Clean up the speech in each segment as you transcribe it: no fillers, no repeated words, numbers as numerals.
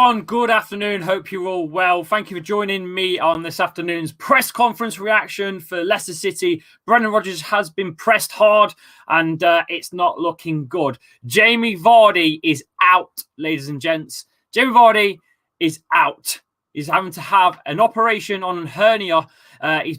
everyone, good afternoon. Hope you're all well. Thank you for joining me on this afternoon's press conference reaction for Leicester City. Brendan Rodgers has been pressed hard and it's not looking good. Jamie Vardy is out, ladies and gents. Jamie Vardy is out. He's having to have an operation on hernia. He's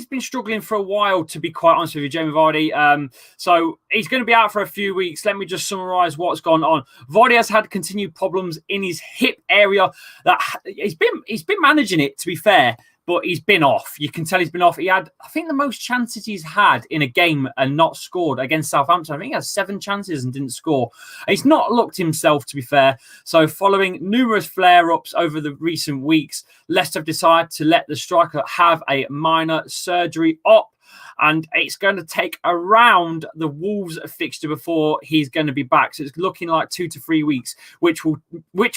been struggling for a while, to be quite honest with you, Jamie Vardy. So he's going to be out for a few weeks. Let me just summarise what's gone on. Vardy has had continued problems in his hip area. That he's been managing it, to be fair, but he's been off. You can tell he's been off. He had, I think, the most chances he's had in a game and not scored against Southampton. I think he had 7 chances and didn't score. He's not looked himself, to be fair. So following numerous flare-ups over the recent weeks, Leicester have decided to let the striker have a minor surgery op. And it's going to take around the Wolves fixture before he's going to be back. So it's looking like 2 to 3 weeks, which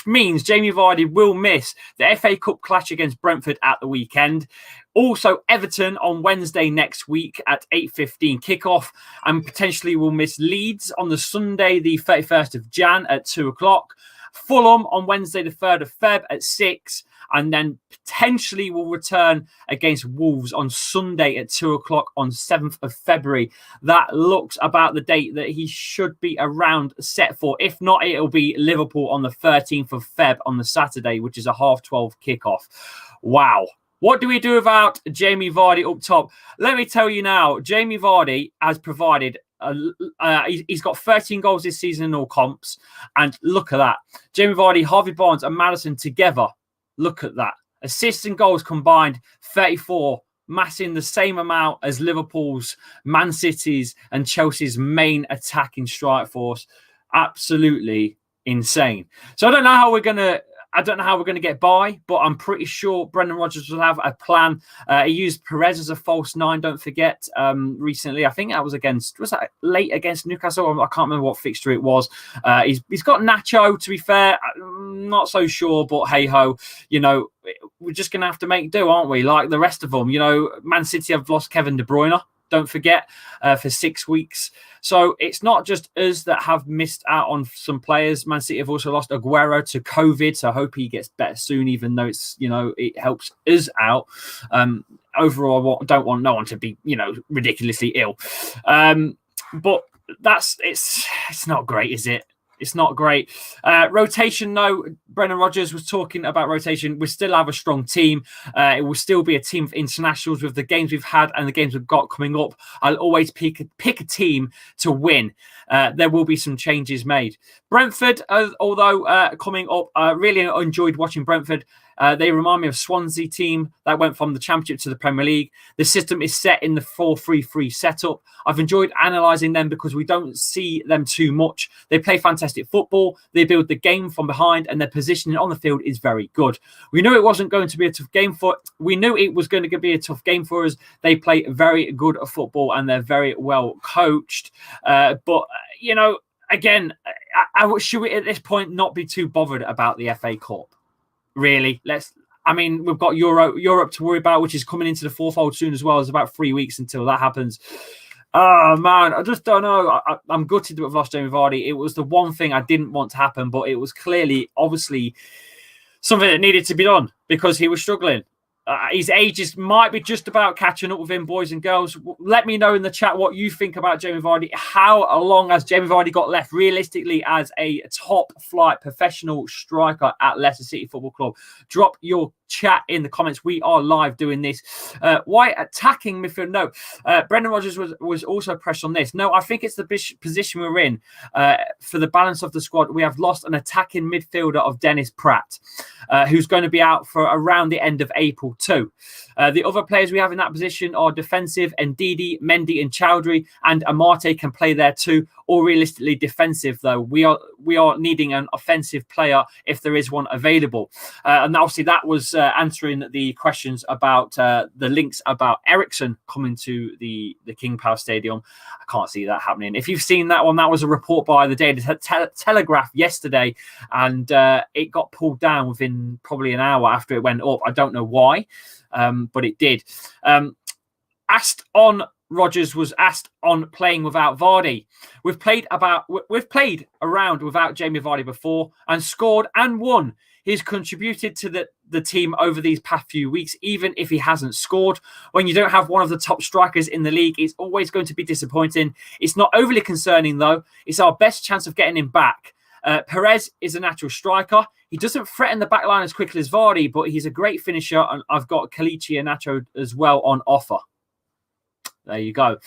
means Jamie Vardy will miss the FA Cup clash against Brentford at the weekend. Also, Everton on Wednesday next week at 8:15 kickoff, and potentially will miss Leeds on the Sunday, the 31st of Jan at 2 o'clock. Fulham on Wednesday, the 3rd of Feb at 6, and then potentially will return against Wolves on Sunday at 2 o'clock on 7th of February. That looks about the date that he should be around set for. If not, it'll be Liverpool on the 13th of Feb on the Saturday, which is a 12:30 kickoff. Wow. What do we do about Jamie Vardy up top? Let me tell you now, Jamie Vardy has provided he's got 13 goals this season in all comps, and look at that. Jamie Vardy, Harvey Barnes and Maddison together, look at that. Assists and goals combined, 34, massing the same amount as Liverpool's, Man City's and Chelsea's main attacking strike force. Absolutely insane. So I don't know how we're going to get by, but I'm pretty sure Brendan Rodgers will have a plan. He used Perez as a false 9, don't forget, recently. I think that was that late against Newcastle? I can't remember what fixture it was. He's got Nacho, to be fair. I'm not so sure, but hey-ho, we're just going to have to make do, aren't we? Like the rest of them. Man City have lost Kevin De Bruyne, don't forget, for 6 weeks. So it's not just us that have missed out on some players. Man City have also lost Aguero to COVID, so I hope he gets better soon, even though it helps us out. Overall, I don't want no one to be, ridiculously ill. But it's not great, is it? It's not great. Rotation, no. Brendan Rodgers was talking about rotation. We still have a strong team. It will still be a team of internationals with the games we've had and the games we've got coming up. I'll always pick a team to win. There will be some changes made. Brentford, although coming up, I really enjoyed watching Brentford. They remind me of Swansea team that went from the Championship to the Premier League. The system is set in the 4-3-3 setup. I've enjoyed analysing them because we don't see them too much. They play fantastic football. They build the game from behind, and their positioning on the field is very good. We knew it wasn't going to be a tough game for. We knew it was going to be a tough game for us. They play very good football, and they're very well coached. But again, should we at this point not be too bothered about the FA Cup? Really, we've got Europe to worry about, which is coming into the fourfold soon as well. There's about 3 weeks until that happens. Oh, man, I just don't know. I'm gutted that we've lost Jamie Vardy. It was the one thing I didn't want to happen, but it was obviously, something that needed to be done because he was struggling. His age might be just about catching up with him, boys and girls. Let me know in the chat what you think about Jamie Vardy. How long has Jamie Vardy got left realistically as a top-flight professional striker at Leicester City Football Club? Drop your chat in the comments. We are live doing this. Why attacking midfield? No. Brendan Rodgers was also pressed on this. No, I think it's the position we're in. For the balance of the squad, we have lost an attacking midfielder of Dennis Pratt, who's going to be out for around the end of April too. The other players we have in that position are defensive, Ndidi, Mendy and Chowdhury, and Amate can play there too. Or realistically defensive, though. We are needing an offensive player if there is one available. And obviously that was answering the questions about the links about Ericsson coming to the King Power Stadium. I can't see that happening. If you've seen that one, that was a report by the Daily Telegraph yesterday, and it got pulled down within probably an hour after it went up. I don't know why, but it did. Rodgers was asked on playing without Vardy. We've played around without Jamie Vardy before and scored and won. He's contributed to the team over these past few weeks, even if he hasn't scored. When you don't have one of the top strikers in the league, it's always going to be disappointing. It's not overly concerning, though. It's our best chance of getting him back. Perez is a natural striker. He doesn't threaten the back line as quickly as VARDY, but he's a great finisher, and I've got Kalichi and Nacho as well on offer. There you go.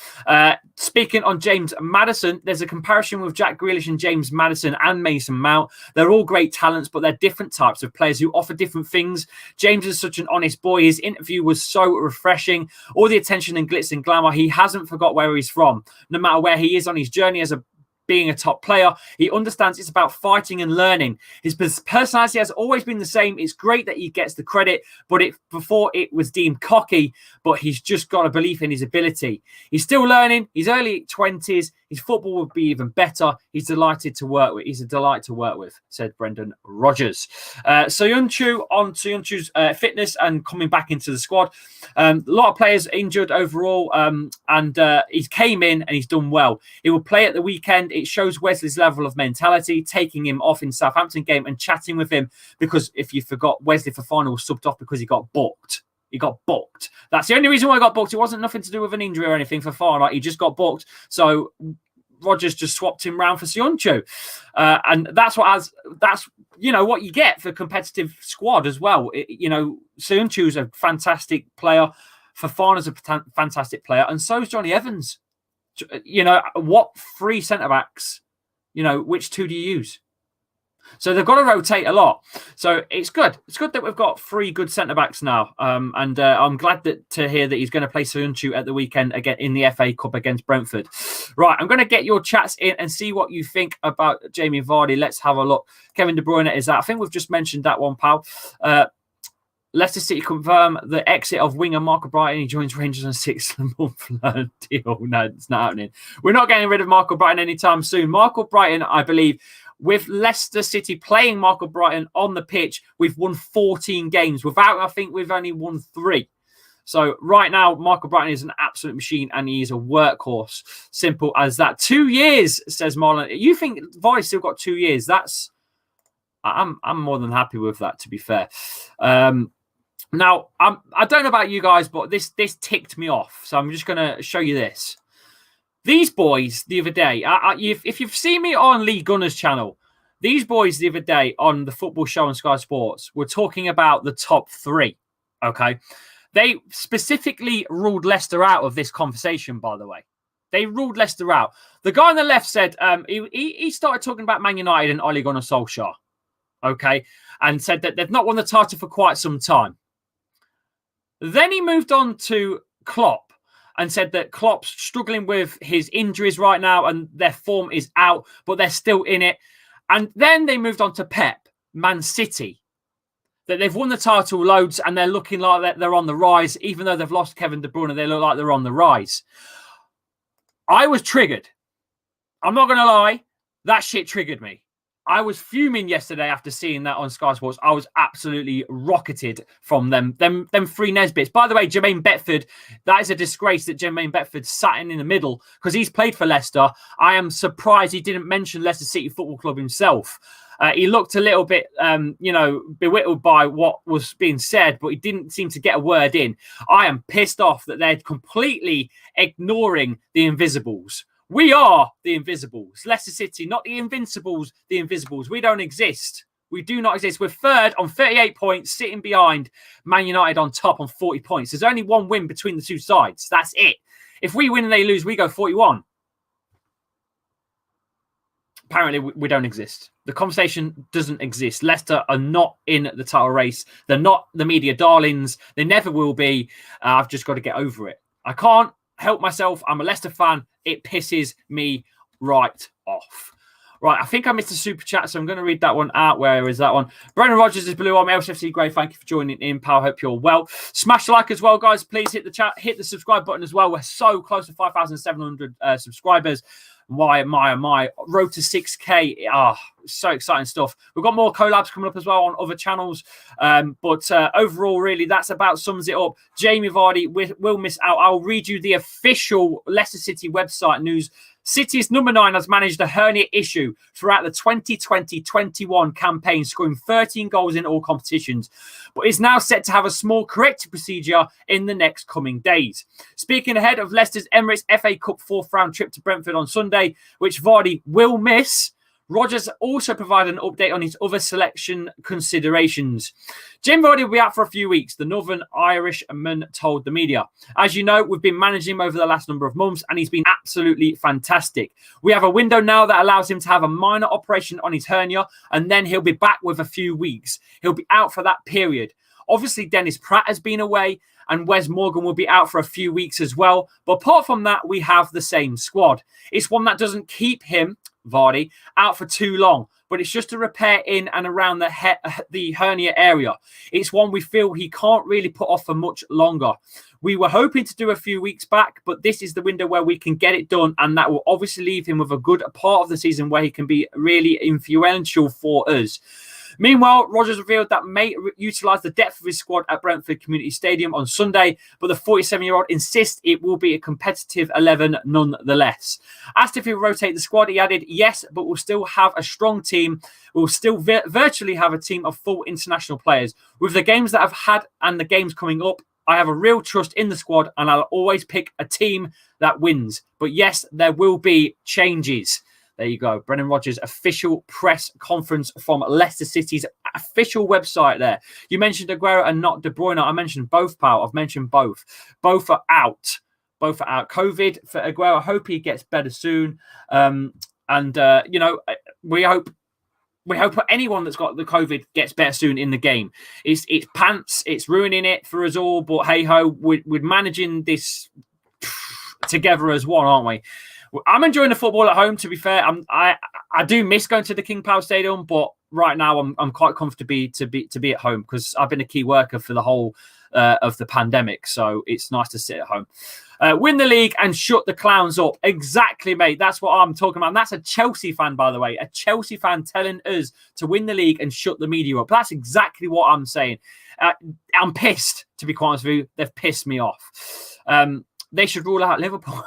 Speaking on James Maddison, there's a comparison with Jack Grealish and James Maddison and Mason Mount. They're all great talents, but they're different types of players who offer different things. James is such an honest boy. His interview was so refreshing. All the attention and glitz and glamour. He hasn't forgot where he's from. No matter where he is on his journey as being a top player, he understands it's about fighting and learning. His personality has always been the same. It's great that he gets the credit, but before it was deemed cocky, but he's just got a belief in his ability. He's still learning. He's early 20s. His football would be even better. He's delighted to work with. He's a delight to work with, said Brendan Rodgers. Soyuncu, on Soyuncu's fitness and coming back into the squad. A lot of players injured overall, and he came in and he's done well. He will play at the weekend. It shows Wesley's level of mentality, taking him off in Southampton game and chatting with him, because if you forgot, Wesley Fofana was subbed off because he got booked. He got booked. That's the only reason why he got booked. It wasn't nothing to do with an injury or anything for Fofana. He just got booked. So Rodgers just swapped him round for Soyuncu. And that's what you get for competitive squad as well. Soyuncu's a fantastic player. Fofana's a fantastic player. And so is Johnny Evans. What three centre-backs, which two do you use? So they've got to rotate a lot. So it's good. It's good that we've got three good centre-backs now. And I'm glad to hear that he's going to play Soyuncu at the weekend again in the FA Cup against Brentford. Right, I'm going to get your chats in and see what you think about Jamie Vardy. Let's have a look. Kevin De Bruyne is that. I think we've just mentioned that one, pal. Leicester City confirm the exit of winger Marco Brighton. He joins Rangers on a 6-month deal. No, it's not happening. We're not getting rid of Marco Brighton anytime soon. Marco Brighton, I believe, with Leicester City playing Marco Brighton on the pitch, we've won 14 games. I think we've only won 3. So right now, Marco Brighton is an absolute machine and he is a workhorse. Simple as that. 2 years, says Marlon. You think Vardy's still got 2 years? I'm more than happy with that, to be fair. Now, I don't know about you guys, but this ticked me off. So I'm just going to show you this. These boys the other day, if you've seen me on Lee Gunner's channel, these boys the other day on the football show on Sky Sports were talking about the top 3. Okay. They specifically ruled Leicester out of this conversation, by the way. They ruled Leicester out. The guy on the left said he started talking about Man United and Ole Gunnar Solskjaer. Okay. And said that they've not won the title for quite some time. Then he moved on to Klopp and said that Klopp's struggling with his injuries right now and their form is out, but they're still in it. And then they moved on to Pep, Man City, that they've won the title loads and they're looking like they're on the rise. Even though they've lost Kevin De Bruyne, they look like they're on the rise. I was triggered. I'm not going to lie. That shit triggered me. I was fuming yesterday after seeing that on Sky Sports. I was absolutely rocketed from them 3 Nesbits. By the way, Jermaine Beckford, that is a disgrace that Jermaine Beckford sat in the middle because he's played for Leicester. I am surprised he didn't mention Leicester City Football Club himself. He looked a little bit, bewildered by what was being said, but he didn't seem to get a word in. I am pissed off that they're completely ignoring the Invisibles. We are the Invisibles. Leicester City, not the Invincibles, the Invisibles. We don't exist. We do not exist. We're 3rd on 38 points, sitting behind Man United on top on 40 points. There's only 1 win between the 2 sides. That's it. If we win and they lose, we go 41. Apparently, we don't exist. The conversation doesn't exist. Leicester are not in the title race. They're not the media darlings. They never will be. I've just got to get over it. I can't help myself. I'm a Leicester fan. It pisses me right off. Right, I think I missed a super chat, so I'm going to read that one out. Where is that one? Brendan Rodgers is blue. I'm LCFC Grey. Thank you for joining in, pal. Hope you're well. Smash the like as well, guys. Please hit the chat, hit the subscribe button as well. We're so close to 5,700 subscribers. My. Road to 6K. So exciting stuff. We've got more collabs coming up as well on other channels. But overall, really, that's about sums it up. Jamie Vardy will miss out. I'll read you the official Leicester City website news. City's number 9 has managed a hernia issue throughout the 2020-21 campaign, scoring 13 goals in all competitions, but is now set to have a small corrective procedure in the next coming days. Speaking ahead of Leicester's Emirates FA Cup 4th round trip to Brentford on Sunday, which Vardy will miss, Rodgers also provided an update on his other selection considerations. Jamie Vardy will be out for a few weeks, the Northern Irishman told the media. As you know, we've been managing him over the last number of months, and he's been absolutely fantastic. We have a window now that allows him to have a minor operation on his hernia, and then he'll be back with a few weeks. He'll be out for that period. Obviously, Dennis Pratt has been away, and Wes Morgan will be out for a few weeks as well. But apart from that, we have the same squad. It's one that doesn't keep him, Vardy, out for too long, but it's just a repair in and around the hernia area. It's one we feel he can't really put off for much longer. We were hoping to do a few weeks back, but this is the window where we can get it done, and that will obviously leave him with a good part of the season where he can be really influential for us. Meanwhile, Rodgers revealed that may utilise the depth of his squad at Brentford Community Stadium on Sunday, but the 47-year-old insists it will be a competitive 11 nonetheless. Asked if he'll rotate the squad, he added, yes, but we'll still have a strong team. We'll still virtually have a team of full international players. With the games that I've had and the games coming up, I have a real trust in the squad, and I'll always pick a team that wins. But yes, there will be changes. There you go. Brendan Rodgers' official press conference from Leicester City's official website there. You mentioned Aguero and not De Bruyne. I mentioned both, pal. I've mentioned both. Both are out. Both are out. COVID for Aguero. I hope he gets better soon. We hope anyone that's got the COVID gets better soon in the game. It's pants. It's ruining it for us all. But hey-ho, we're managing this together as one, aren't we? I'm enjoying the football at home, to be fair. I do miss going to the King Power Stadium, but right now I'm quite comfortable to be at home because I've been a key worker for the whole of the pandemic. So it's nice to sit at home. Win the league and shut the clowns up. Exactly, mate. That's what I'm talking about. And that's a Chelsea fan, by the way. A Chelsea fan telling us to win the league and shut the media up. That's exactly what I'm saying. I'm pissed, to be quite honest with you. They've pissed me off. They should rule out Liverpool.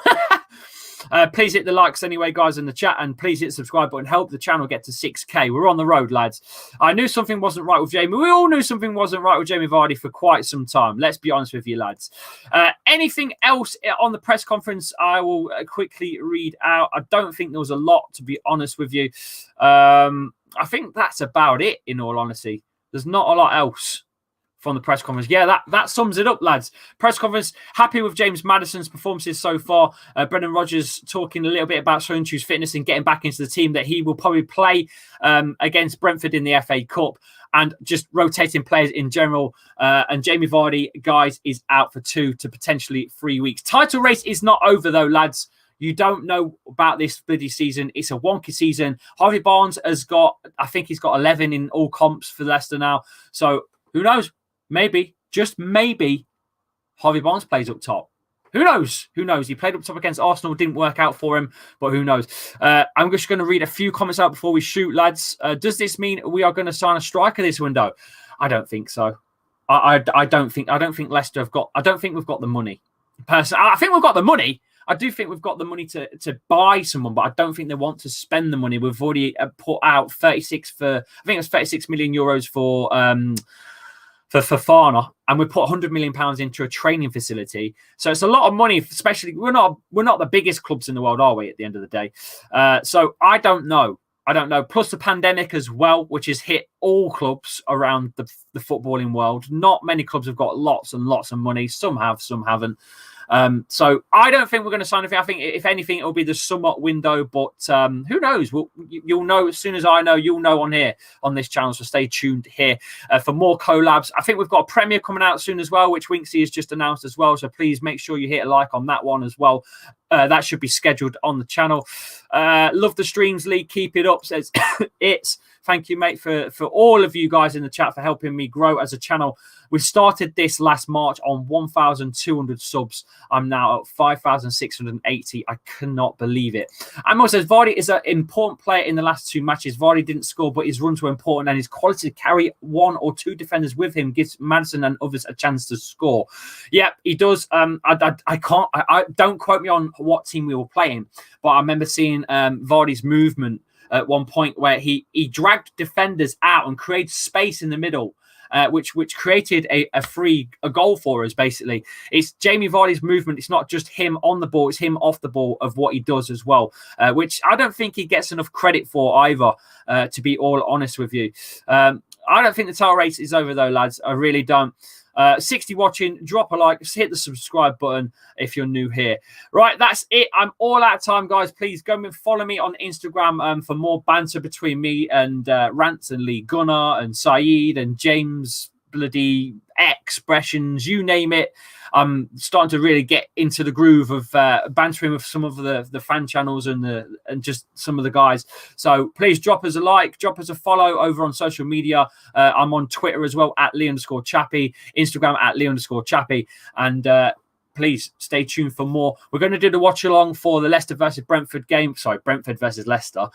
Please hit the likes anyway, guys, in the chat, and please hit the subscribe button. Help the channel get to 6K. We're on the road, lads. I knew something wasn't right with Jamie. We all knew something wasn't right with Jamie Vardy for quite some time. Let's be honest with you, lads. Anything else on the press conference I will quickly read out. I don't think there was a lot, to be honest with you. I think that's about it, in all honesty. There's not a lot else from the press conference. Yeah, that sums it up, lads. Press conference, happy with James Maddison's performances so far. Brendan Rodgers talking a little bit about Soyuncu's fitness and getting back into the team that he will probably play against Brentford in the FA Cup, and just rotating players in general. And Jamie Vardy, guys, is out for 2 to potentially 3 weeks. Title race is not over, though, lads. You don't know about this bloody season. It's a wonky season. Harvey Barnes has got, I think he's got 11 in all comps for Leicester now. So who knows? Maybe, just maybe, Harvey Barnes plays up top. Who knows? Who knows? He played up top against Arsenal. Didn't work out for him, but who knows? I'm just going to read a few comments out before we shoot, lads. Does this mean we are going to sign a striker this window? I don't think so. I don't think Leicester have got. I don't think we've got the money. Personally, I think we've got the money. I do think we've got the money to buy someone, but I don't think they want to spend the money. We've already put out 36 million euros for Fofana, and we put £100 million into a training facility. So it's a lot of money, especially we're not the biggest clubs in the world, are we, at the end of the day? So I don't know. Plus the pandemic as well, which has hit all clubs around the footballing world. Not many clubs have got lots and lots of money. Some have, some haven't. So I don't think we're going to sign anything. I think if anything, it'll be the summer window, but who knows? You'll know as soon as I know, you'll know on here, on this channel. So stay tuned here for more collabs. I think we've got a premiere coming out soon as well, which Winksy has just announced as well. So please make sure you hit a like on that one as well. that should be scheduled on the channel. Love the streams, Lee. Keep it up, says it's. Thank you, mate, for all of you guys in the chat for helping me grow as a channel. We started this last March on 1,200 subs. I'm now at 5,680. I cannot believe it. Amor says, Vardy is an important player in the last 2 matches. Vardy didn't score, but his runs were important, and his quality to carry 1 or 2 defenders with him gives Maddison and others a chance to score. Yeah, he does. I don't quote me on what team we were playing, but I remember seeing Vardy's movement at one point where he dragged defenders out and created space in the middle, which created a goal for us. Basically, it's Jamie Vardy's movement. It's not just him on the ball; it's him off the ball of what he does as well, which I don't think he gets enough credit for either. To be all honest with you, I don't think the title race is over though, lads. I really don't. 60 watching, drop a like, hit the subscribe button if you're new here. Right, that's it. I'm all out of time, guys. Please go and follow me on Instagram for more banter between me and Rants and Lee Gunnar and Saeed and James bloody expressions, you name it. I'm starting to really get into the groove of bantering with some of the fan channels and just some of the guys. So please drop us a like, drop us a follow over on social media. I'm on Twitter as well at @Lee_Chappy, Instagram at @Lee_Chappy, and please stay tuned for more. We're going to do the watch along for the Leicester versus Brentford game. Sorry, Brentford versus Leicester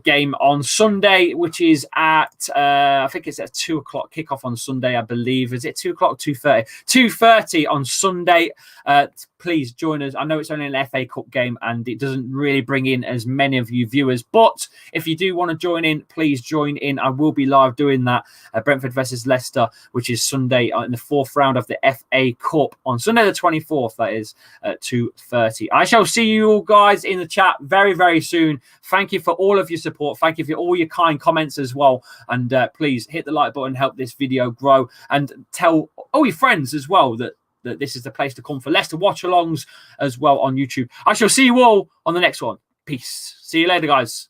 game on Sunday, which is at I think it's at 2 o'clock kickoff on Sunday, I believe. Is it 2 o'clock? 2:30. 2:30 on Sunday. Please join us. I know it's only an FA Cup game and it doesn't really bring in as many of you viewers, but if you do want to join in, please join in. I will be live doing that. Brentford versus Leicester, which is Sunday in the 4th round of the FA Cup on Sunday the 24th, that is, at 2:30. I shall see you all guys in the chat very, very soon. Thank you for all of your support. Thank you for all your kind comments as well. And please hit the like button, help this video grow, and tell all your friends as well that this is the place to come for Leicester watch-alongs as well on YouTube. I shall see you all on the next one. Peace. See you later, guys.